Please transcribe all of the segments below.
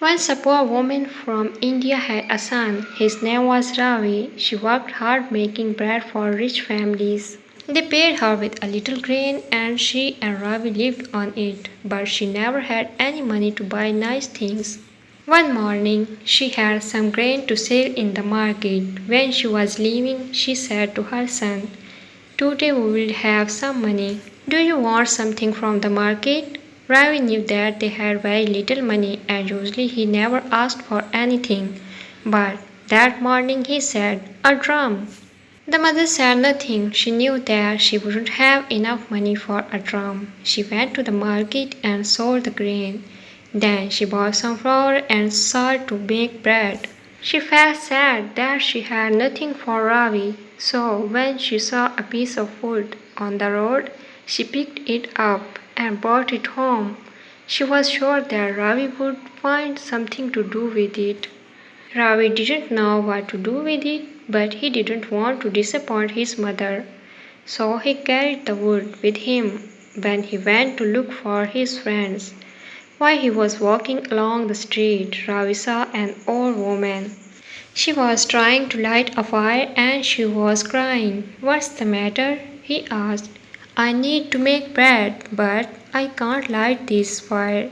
Once a poor woman from India had a son. His name was Ravi. She worked hard making bread for rich families. They paid her with a little grain and she and Ravi lived on it, but she never had any money to buy nice things. One morning, she had some grain to sell in the market. When she was leaving, she said to her son, "Today we will have some money. Do you want something from the market?" Ravi knew that they had very little money and usually he never asked for anything. But that morning he said, "A drum." The mother said nothing. She knew that she wouldn't have enough money for a drum. She went to the market and sold the grain. Then she bought some flour and salt to make bread. She felt sad that she had nothing for Ravi, so when she saw a piece of wood on the road, she picked it up and brought it home. She was sure that Ravi would find something to do with it. Ravi didn't know what to do with it, but he didn't want to disappoint his mother. So he carried the wood with him when he went to look for his friends. While he was walking along the street, Ravi saw an old woman. She was trying to light a fire and she was crying. "What's the matter?" he asked. "I need to make bread, but I can't light this fire.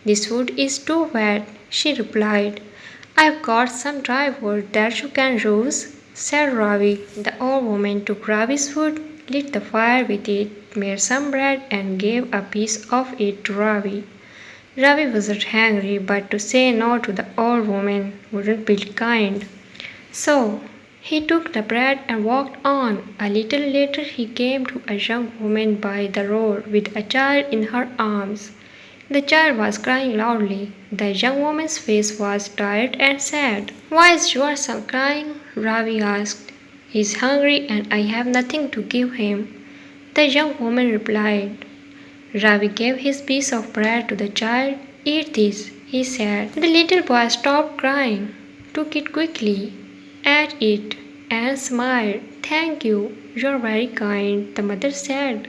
This wood is too wet," she replied. "I've got some dry wood that you can use," said Ravi. The old woman took Ravi's wood, lit the fire with it, made some bread, and gave a piece of it to Ravi. Ravi wasn't hungry, but to say no to the old woman wouldn't be kind. So he took the bread and walked on. A little later he came to a young woman by the road with a child in her arms. The child was crying loudly. The young woman's face was tired and sad. "Why is your son crying?" Ravi asked. "He's hungry and I have nothing to give him," the young woman replied. Ravi gave his piece of bread to the child. "Eat this," he said. The little boy stopped crying, took it quickly, ate it, and smiled. "Thank you, you're very kind," the mother said.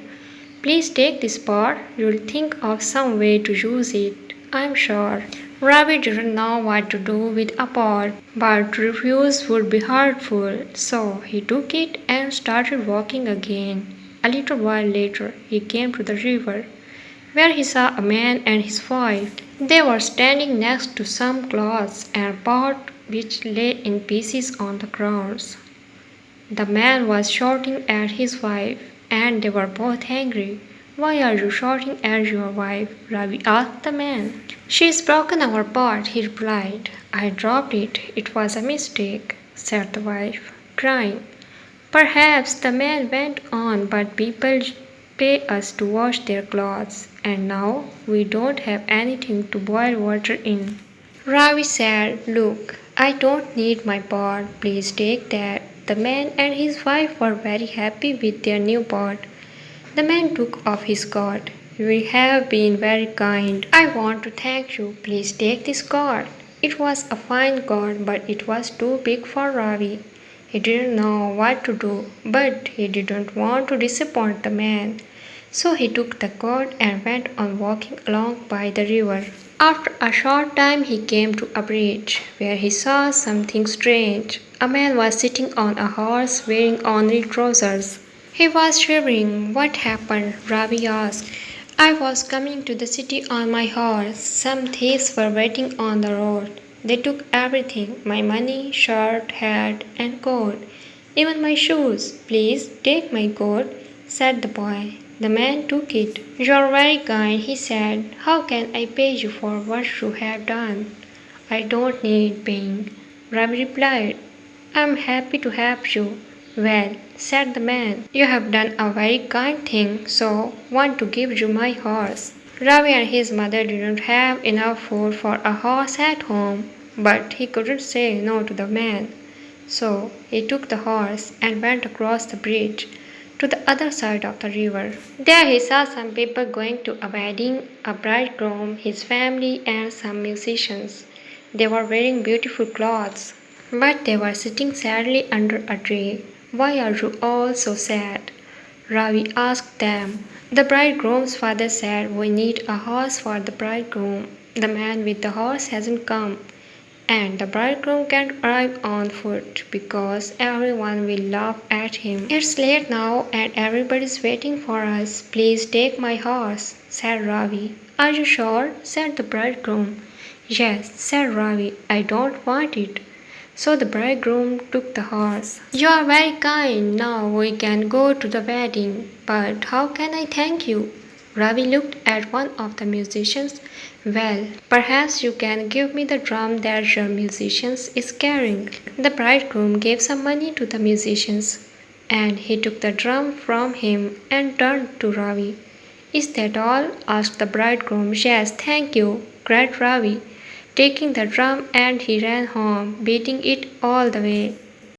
"Please take this pot. You'll think of some way to use it, I'm sure." Ravi didn't know what to do with a pot, but to refuse would be hurtful, so he took it and started walking again. A little while later, he came to the river, where he saw a man and his wife. They were standing next to some clothes and pot which lay in pieces on the ground. The man was shouting at his wife, and they were both angry. "Why are you shouting at your wife?" Ravi asked the man. "She's broken our pot," he replied. "I dropped it. It was a mistake," said the wife, crying. "Perhaps," the man went on, "but people pay us to wash their clothes, and now we don't have anything to boil water in." Ravi said, "Look, I don't need my pot. Please take that." The man and his wife were very happy with their new pot. The man took off his coat. "You have been very kind. I want to thank you. Please take this coat." It was a fine coat, but it was too big for Ravi. He didn't know what to do, but he didn't want to disappoint the man. So he took the coat and went on walking along by the river. After a short time he came to a bridge, where he saw something strange. A man was sitting on a horse wearing only trousers. He was shivering. "What happened?" Ravi asked. "I was coming to the city on my horse. Some thieves were waiting on the road. They took everything, my money, shirt, hat, and coat, even my shoes." "Please take my coat," said the boy. The man took it. "You're very kind," he said. "How can I pay you for what you have done?" "I don't need paying," Ravi replied. "I'm happy to help you." "Well," said the man, "you have done a very kind thing, so want to give you my horse." Ravi and his mother didn't have enough food for a horse at home, but he couldn't say no to the man. So he took the horse and went across the bridge to the other side of the river. There he saw some people going to a wedding, a bridegroom, his family, and some musicians. They were wearing beautiful clothes, but they were sitting sadly under a tree. "Why are you all so sad?" Ravi asked them. The bridegroom's father said, "We need a horse for the bridegroom." The man with the horse hasn't come, and the bridegroom can't arrive on foot because everyone will laugh at him. It's late now and everybody's waiting for us. Please take my horse, said Ravi. Are you sure? Said the bridegroom. Yes, said Ravi. I don't want it. So the bridegroom took the horse. You are very kind. Now we can go to the wedding. But how can I thank you? Ravi looked at one of the musicians. Well, perhaps you can give me the drum that your musician is carrying. The bridegroom gave some money to the musicians, and he took the drum from him and turned to Ravi. Is that all? Asked the bridegroom. Yes, thank you, cried Ravi, taking the drum, and he ran home, beating it all the way.